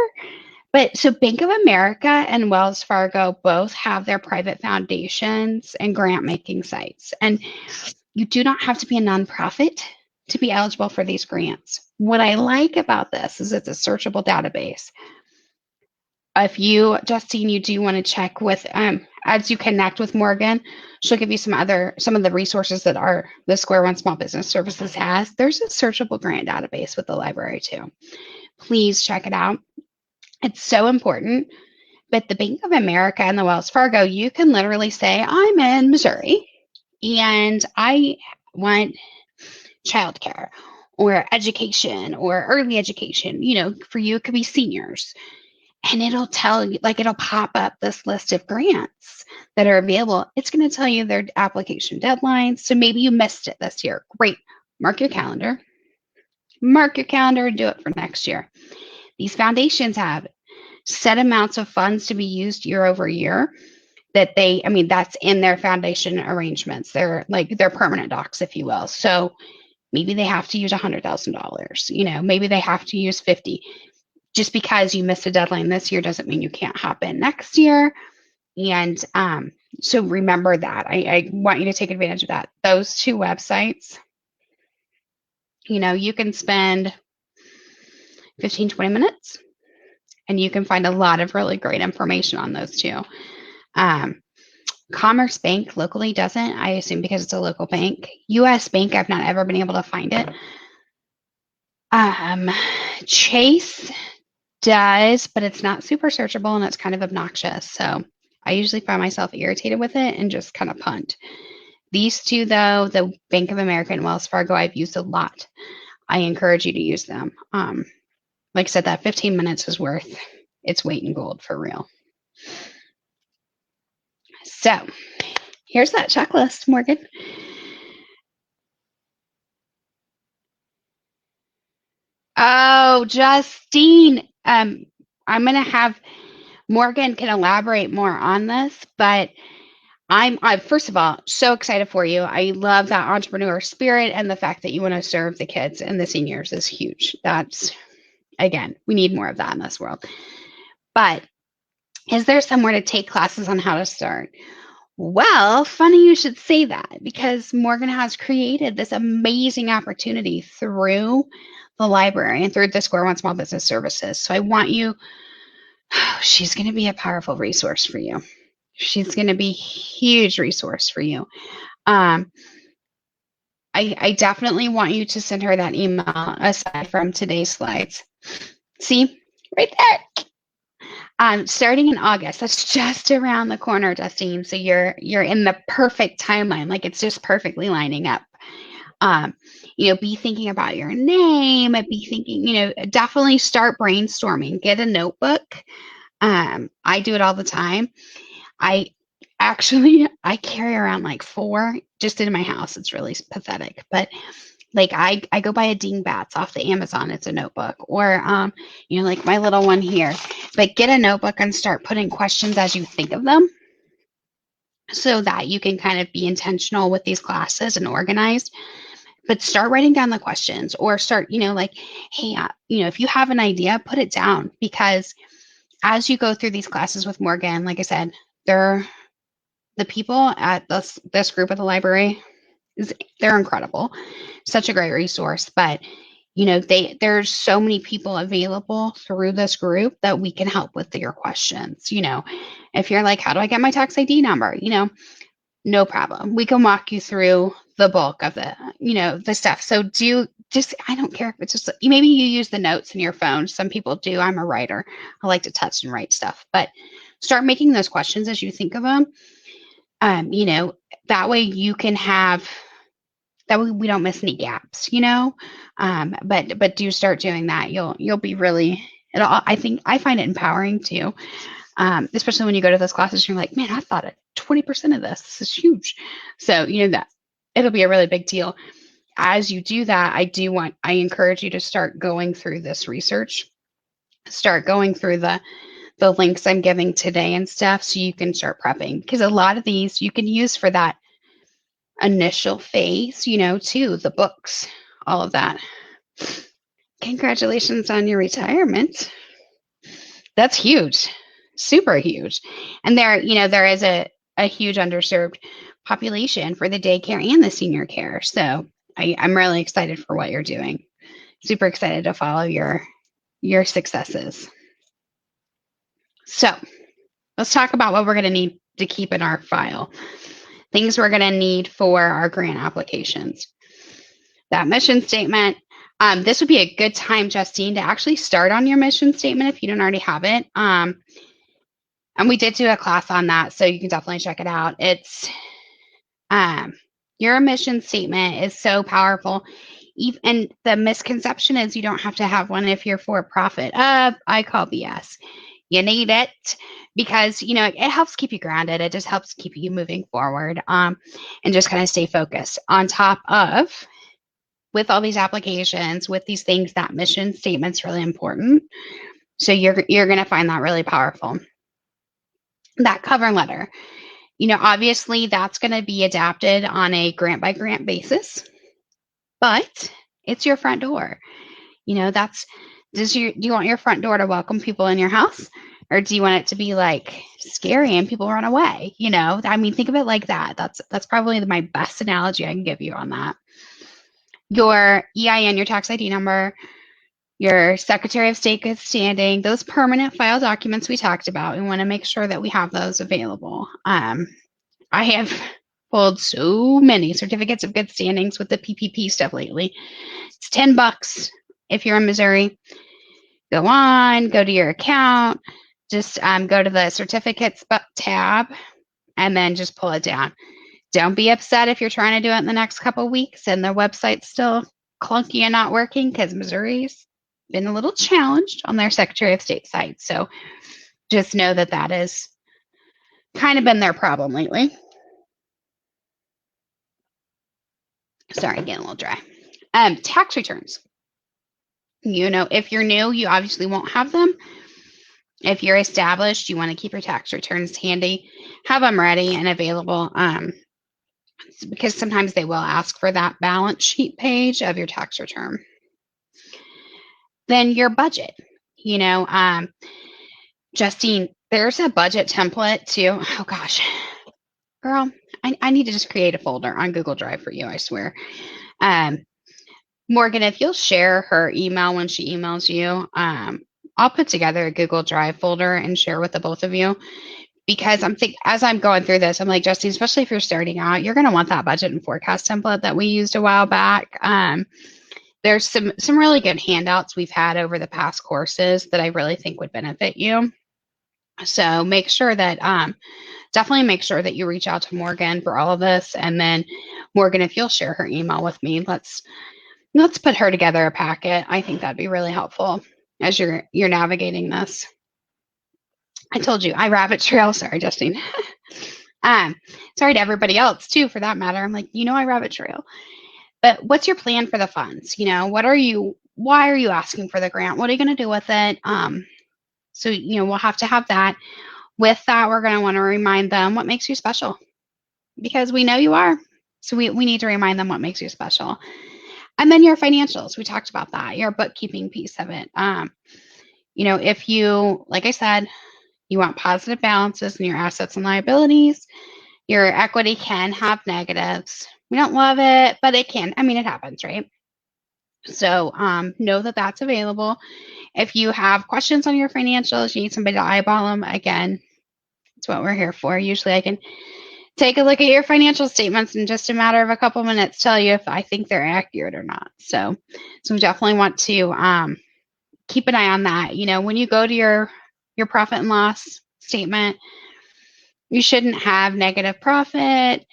But so Bank of America and Wells Fargo both have their private foundations and grant making sites. And you do not have to be a nonprofit to be eligible for these grants. What I like about this is it's a searchable database. If you, Justine, you do want to check with, as you connect with Morgan, she'll give you some of the resources that the Square One Small Business Services has. There's a searchable grant database with the library too. Please check it out. It's so important. But the Bank of America and the Wells Fargo, you can literally say, I'm in Missouri and I want childcare or education or early education. For you, it could be seniors. And it'll tell you, it'll pop up this list of grants that are available. It's going to tell you their application deadlines. So maybe you missed it this year. Great. Mark your calendar and do it for next year. These foundations have set amounts of funds to be used year over year that that's in their foundation arrangements. They're permanent docs, if you will. So maybe they have to use $100,000. Maybe they have to use 50. Just because you missed a deadline this year doesn't mean you can't hop in next year. And so remember that. I want you to take advantage of that. Those two websites, you can spend 15, 20 minutes and you can find a lot of really great information on those two. Commerce Bank locally doesn't, I assume because it's a local bank. US Bank, I've not ever been able to find it. Chase does, but it's not super searchable and it's kind of obnoxious. So I usually find myself irritated with it and just kind of punt. These two, though, the Bank of America and Wells Fargo, I've used a lot. I encourage you to use them. Like I said, that 15 minutes is worth its weight in gold for real. So here's that checklist, Morgan. Oh, Justine. I'm gonna have Morgan can elaborate more on this, but I first of all so excited for you. I love that entrepreneur spirit and the fact that you want to serve the kids and the seniors is huge. That's again, we need more of that in this world. But is there somewhere to take classes on how to start? Well, funny you should say that because Morgan has created this amazing opportunity through the library and through the Square One Small Business Services. So I want you, she's going to be a powerful resource for you. She's going to be a huge resource for you. Um, I definitely want you to send her that email aside from today's slides. See, right there. Starting in August, that's just around the corner, Justine. So you're in the perfect timeline, like it's just perfectly lining up. Um, be thinking about your name, be thinking, definitely start brainstorming. Get a notebook. I do it all the time. I carry around like 4 just in my house. It's really pathetic, but like I go buy a dingbats off the Amazon. It's a notebook, or like my little one here. But get a notebook and start putting questions as you think of them, so that you can kind of be intentional with these classes and organized. But start writing down the questions, or start, like, hey, if you have an idea, put it down, because as you go through these classes with Morgan, like I said, they're the people at this group at the library they're incredible, such a great resource. But there's so many people available through this group that we can help with your questions. If you're like, how do I get my tax ID number? No problem. We can walk you through the bulk of the stuff. So I don't care if it's just, maybe you use the notes in your phone. Some people do. I'm a writer. I like to touch and write stuff, but start making those questions as you think of them. That way you can have, that way we don't miss any gaps, but do start doing that. You'll be really, I think I find it empowering too. Especially when you go to those classes, you're like, man, I thought of 20% of this. This is huge. So, that it'll be a really big deal. As you do that, I encourage you to start going through this research, start going through the links I'm giving today and stuff, so you can start prepping, because a lot of these you can use for that initial phase, too, the books, all of that. Congratulations on your retirement. That's huge, super huge. And there is a huge underserved population for the daycare and the senior care. So I'm really excited for what you're doing. Super excited to follow your successes. So let's talk about what we're going to need to keep in our file. Things we're going to need for our grant applications. That mission statement. This would be a good time, Justine, to actually start on your mission statement if you don't already have it. And we did do a class on that, so you can definitely check it out. It's your mission statement is so powerful. And the misconception is you don't have to have one if you're for profit. I call BS. You need it because, it helps keep you grounded. It just helps keep you moving forward, and just kind of stay focused on top of, with all these applications, with these things, that mission statement's really important. So you're going to find that really powerful. That cover letter, obviously that's going to be adapted on a grant by grant basis, but it's your front door. Do you want your front door to welcome people in your house? Or do you want it to be like scary and people run away? Think of it like that. That's probably my best analogy I can give you on that. Your EIN, your tax ID number, your Secretary of State good standing, those permanent file documents we talked about. We want to make sure that we have those available. I have pulled so many certificates of good standings with the PPP stuff lately. It's $10 if you're in Missouri. Go to your account, just go to the certificates tab, and then just pull it down. Don't be upset if you're trying to do it in the next couple of weeks and the website's still clunky and not working, because Missouri's been a little challenged on their Secretary of State site. So just know that has kind of been their problem lately. Sorry, getting a little dry. Tax returns. If you're new, you obviously won't have them. If you're established, you want to keep your tax returns handy, have them ready and available, because sometimes they will ask for that balance sheet page of your tax return. Then your budget, you know, Justine, there's a budget template too. Oh gosh, girl, I need to just create a folder on Google Drive for you, I swear. Morgan, if you'll share her email when she emails you, I'll put together a Google Drive folder and share with the both of you, because as I'm going through this, I'm like, Justine, especially if you're starting out, you're going to want that budget and forecast template that we used a while back. There's some really good handouts we've had over the past courses that I really think would benefit you. So make sure that definitely make sure that you reach out to Morgan for all of this. And then Morgan, if you'll share her email with me, let's put her together a packet. I think that'd be really helpful as you're navigating this. I told you I rabbit trail. Sorry, Justine. Sorry to everybody else too, for that matter. I'm like, I rabbit trail. But what's your plan for the funds? Why are you asking for the grant? What are you going to do with it? So we'll have to have that. With that, we're going to want to remind them what makes you special, because we know you are. So we need to remind them what makes you special. And then your financials, we talked about that, your bookkeeping piece of it. If you, like I said, you want positive balances in your assets and liabilities, your equity can have negatives. We don't love it, but it can. I mean, it happens, right? So know that that's available. If you have questions on your financials, you need somebody to eyeball them, again, that's what we're here for. Usually I can take a look at your financial statements in just a matter of a couple minutes, tell you if I think they're accurate or not. So we definitely want to keep an eye on that. When you go to your profit and loss statement, you shouldn't have negative profit.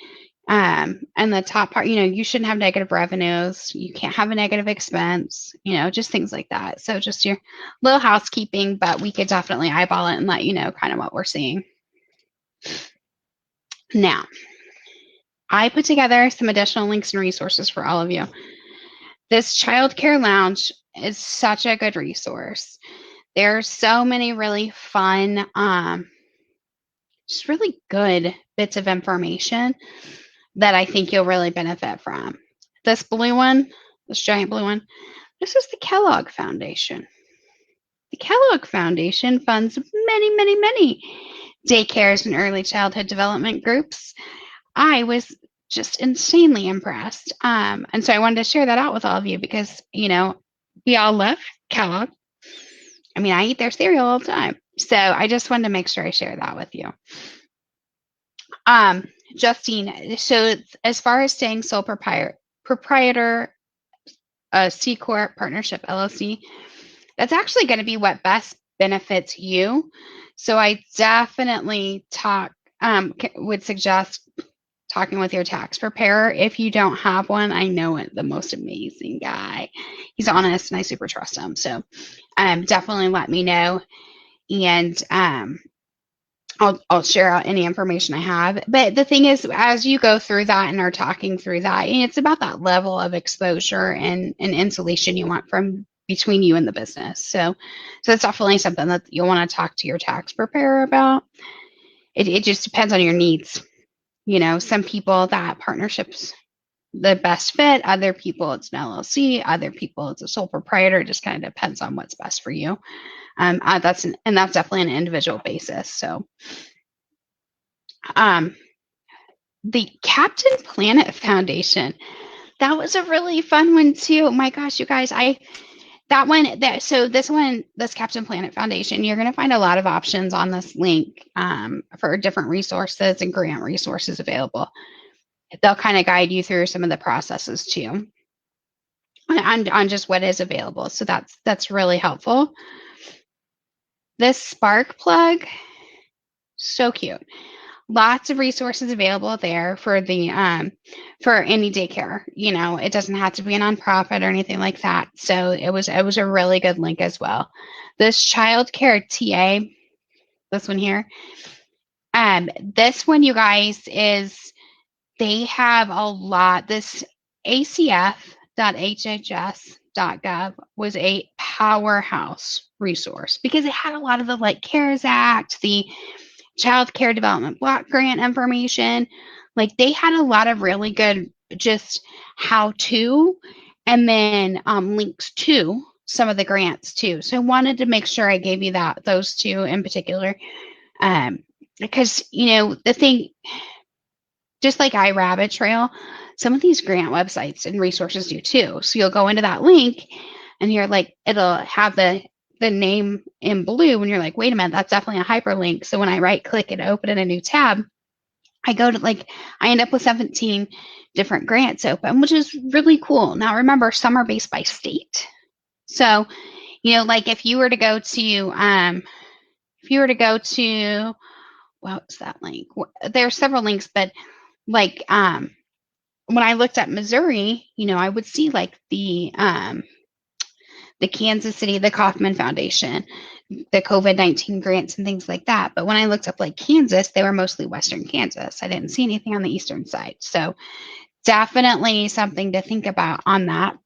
And the top part, you shouldn't have negative revenues. You can't have a negative expense, just things like that. So just your little housekeeping, but we could definitely eyeball it and let you know kind of what we're seeing. Now, I put together some additional links and resources for all of you. This childcare lounge is such a good resource. There's so many really fun, just really good bits of information that I think you'll really benefit from. This blue one, this giant blue one, this is the Kellogg Foundation. The Kellogg Foundation funds many, many, many daycares and early childhood development groups. I was just insanely impressed. And so I wanted to share that out with all of you because, we all love Kellogg. I mean, I eat their cereal all the time. So I just wanted to make sure I share that with you. Justine, so as far as staying sole proprietor, C Corp, partnership, LLC, that's actually going to be what best benefits you. So I definitely would suggest talking with your tax preparer. If you don't have one, I know it, the most amazing guy. He's honest and I super trust him. So definitely let me know. And I'll share out any information I have. But the thing is, as you go through that and are talking through that, it's about that level of exposure and insulation you want from between you and the business. So it's definitely something that you'll want to talk to your tax preparer about. It just depends on your needs. Some people that partnership's the best fit. Other people it's an LLC. Other people it's a sole proprietor. It just kind of depends on what's best for you. That's definitely an individual basis. So, the Captain Planet Foundation, that was a really fun one too. My gosh, you guys, this Captain Planet Foundation, you're going to find a lot of options on this link for different resources and grant resources available. They'll kind of guide you through some of the processes too, on just what is available. So that's really helpful. This Spark plug, so cute. Lots of resources available there for the for any daycare. It doesn't have to be a nonprofit or anything like that. So it was a really good link as well. This childcare TA, this one here, this one, you guys, they have a lot. This acf.hhs.gov grants.gov was a powerhouse resource because it had a lot of the like CARES Act, the Child Care Development Block Grant information. Like they had a lot of really good just how to, and then links to some of the grants too. So I wanted to make sure I gave you those two in particular, because the thing, just like iRabbit Trail, some of these grant websites and resources do too. So you'll go into that link, and you're like, it'll have the name in blue, and you're like, wait a minute, that's definitely a hyperlink. So when I right click and open in a new tab, I go to I end up with 17 different grants open, which is really cool. Now remember, some are based by state. So, if you were to go to, what's that link? There are several links, but when I looked at Missouri, I would see the Kansas City, the Kauffman Foundation, the COVID-19 grants and things like that. But when I looked up Kansas, they were mostly Western Kansas. I didn't see anything on the Eastern side. So definitely something to think about on that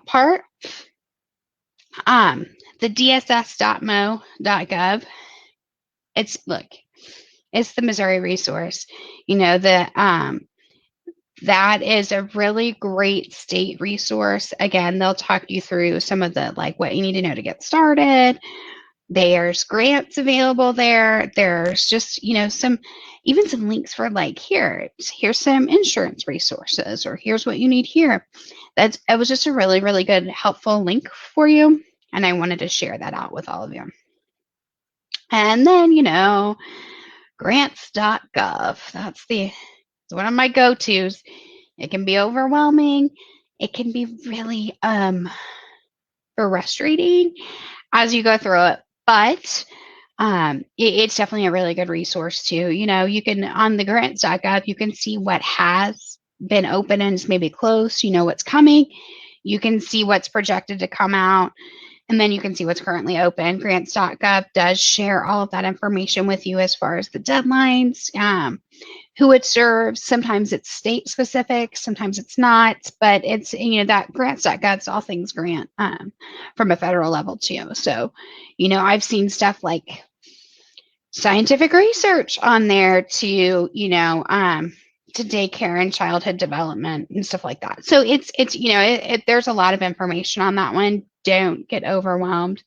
part. The dss.mo.gov, it's the Missouri resource. That is a really great state resource. Again, they'll talk you through some of the what you need to know to get started. There's grants available there. There's just, some links for here's some insurance resources, or here's what you need here. It was just a really, really good, helpful link for you. And I wanted to share that out with all of you. And then, grants.gov. That's one of my go-tos. It can be overwhelming. It can be really frustrating as you go through it, but it's definitely a really good resource too. You can, on the grants.gov, you can see what has been open and is maybe close. What's coming. You can see what's projected to come out, and then you can see what's currently open. Grants.gov does share all of that information with you as far as the deadlines, who it serves. Sometimes it's state specific, sometimes it's not, but it's, that grants.gov's all things grant from a federal level too. So, I've seen stuff like scientific research on there to daycare and childhood development and stuff like that. So it's there's a lot of information on that one. Don't get overwhelmed.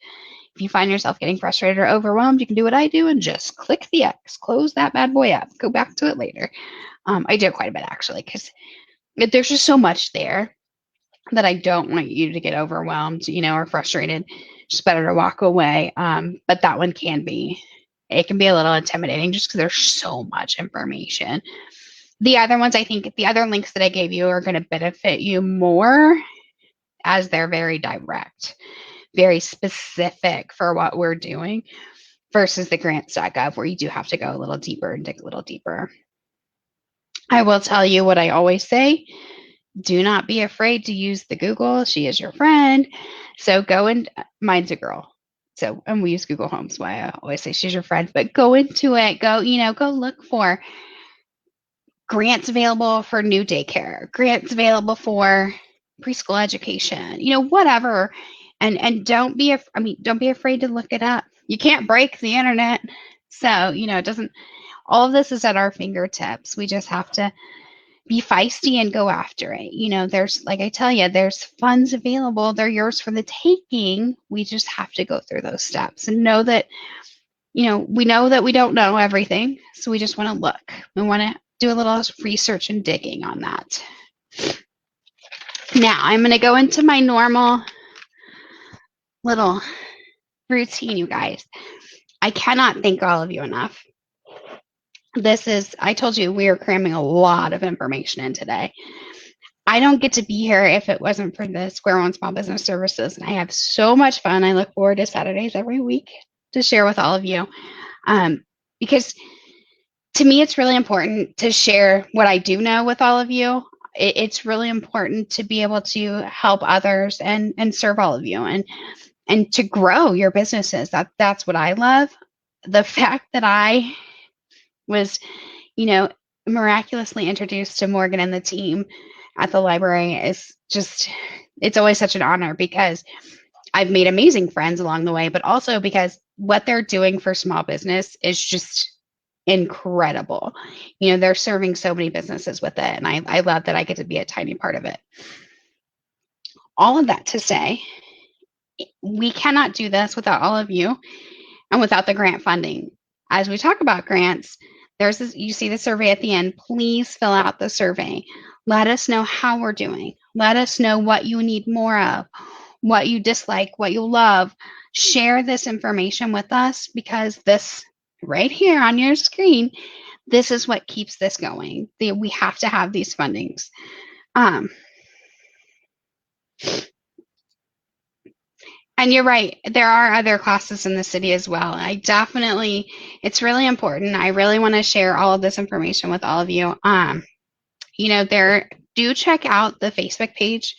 If you find yourself getting frustrated or overwhelmed, you can do what I do and just click the X, close that bad boy up, go back to it later. I do it quite a bit actually, because there's just so much there that I don't want you to get overwhelmed, or frustrated. Just better to walk away. But that one can be a little intimidating just because there's so much information. The other ones, I think the other links that I gave you are going to benefit you more, as they're very direct, very specific for what we're doing, versus the grants.gov, where you do have to go a little deeper and dig a little deeper. I will tell you what I always say. Do not be afraid to use the Google. She is your friend. So go and mine's a girl. So, and we use Google Home, so I always say she's your friend, but go into it, go look for grants available for new daycare, grants available for preschool education, whatever. And don't be afraid to look it up. You can't break the internet. So, it doesn't, all of this is at our fingertips. We just have to be feisty and go after it. There's, like I tell you, there's funds available. They're yours for the taking. We just have to go through those steps and know that, we know that we don't know everything. So we just want to look. We want to do a little research and digging on that. Now I'm going to go into my normal little routine, you guys. I cannot thank all of you enough. I told you we are cramming a lot of information in today. I don't get to be here if it wasn't for the Square One Small Business Services, and I have so much fun. I look forward to Saturdays every week to share with all of you, because to me, it's really important to share what I do know with all of you. It's really important to be able to help others and serve all of you and to grow your businesses. That's what I love. The fact that I was, miraculously introduced to Morgan and the team at the library is just it's always such an honor because I've made amazing friends along the way, but also because what they're doing for small business is just incredible. They're serving so many businesses with it. And I love that I get to be a tiny part of it. All of that to say, we cannot do this without all of you and without the grant funding. As we talk about grants, there's this, you see the survey at the end. Please fill out the survey. Let us know how we're doing. Let us know what you need more of, what you dislike, what you love. Share this information with us because this right here on your screen, this is what keeps this going. We have to have these fundings. And you're right. There are other classes in the city as well. It's really important. I really want to share all of this information with all of you. Do check out the Facebook page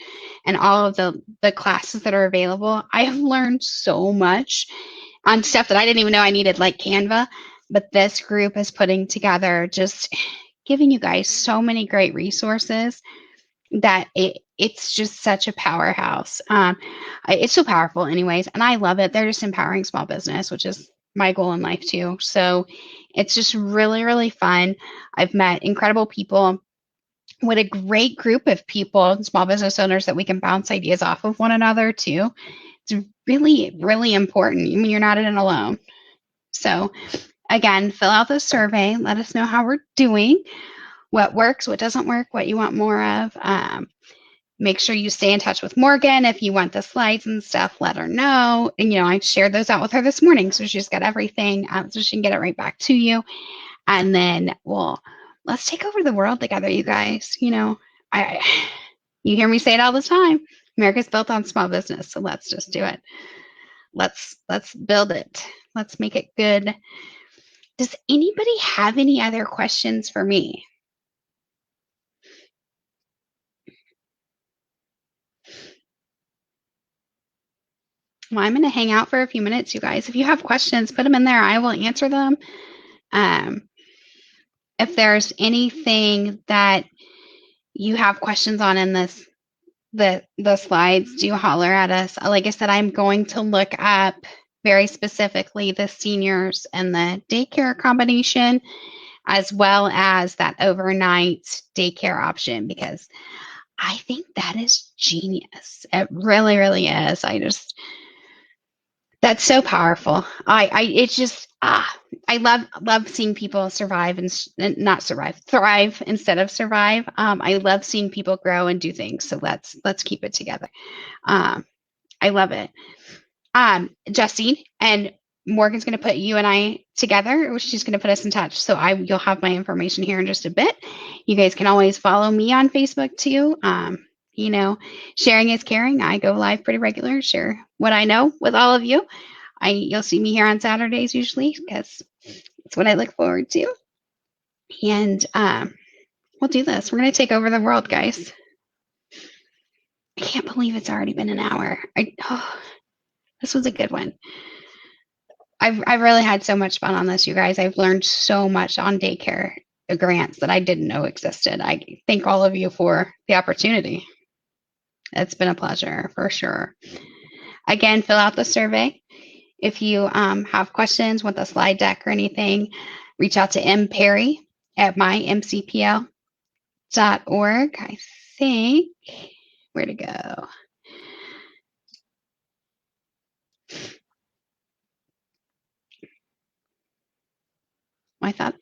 and all of the classes that are available. I have learned so much on stuff that I didn't even know I needed, like Canva, but this group is putting together, just giving you guys so many great resources that it's just such a powerhouse. It's so powerful anyways, and I love it. They're just empowering small business, which is my goal in life too. So it's just really, really fun. I've met incredible people. What a great group of people, small business owners, that we can bounce ideas off of one another too. It's really, really important. I mean, you're not in it alone. So again, fill out the survey. Let us know how we're doing, what works, what doesn't work, what you want more of. Make sure you stay in touch with Morgan. If you want the slides and stuff, let her know. And, I shared those out with her this morning. So she's got everything so she can get it right back to you. And then, let's take over the world together, you guys. You hear me say it all the time. America's built on small business. So let's just do it. Let's build it. Let's make it good. Does anybody have any other questions for me? Well, I'm going to hang out for a few minutes, you guys. If you have questions, put them in there. I will answer them. If there's anything that you have questions on in the slides, do holler at us. Like I said, I'm going to look up very specifically the seniors and the daycare combination, as well as that overnight daycare option, because I think that is genius. It really, really is. That's so powerful. I love seeing people survive and not survive, thrive instead of survive. I love seeing people grow and do things. So let's keep it together. I love it. Justine and Morgan's going to put you and I together. She's going to put us in touch. So you'll have my information here in just a bit. You guys can always follow me on Facebook too. Sharing is caring. I go live pretty regular, share what I know with all of you. You'll see me here on Saturdays usually because it's what I look forward to. And we'll do this. We're going to take over the world, guys. I can't believe it's already been an hour. This was a good one. I've really had so much fun on this, you guys. I've learned so much on daycare grants that I didn't know existed. I thank all of you for the opportunity. It's been a pleasure for sure. Again, fill out the survey. If you have questions, want the slide deck or anything, reach out to Parris at mymcpl.org. I think, where to go? I thought,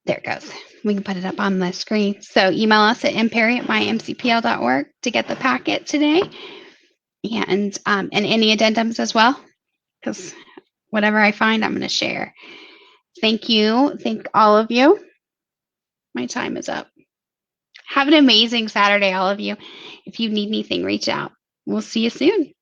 there it goes. We can put it up on the screen. So email us at mparry@mymcpl.org to get the packet today. And any addendums as well, because whatever I find, I'm going to share. Thank you. Thank all of you. My time is up. Have an amazing Saturday, all of you. If you need anything, reach out. We'll see you soon.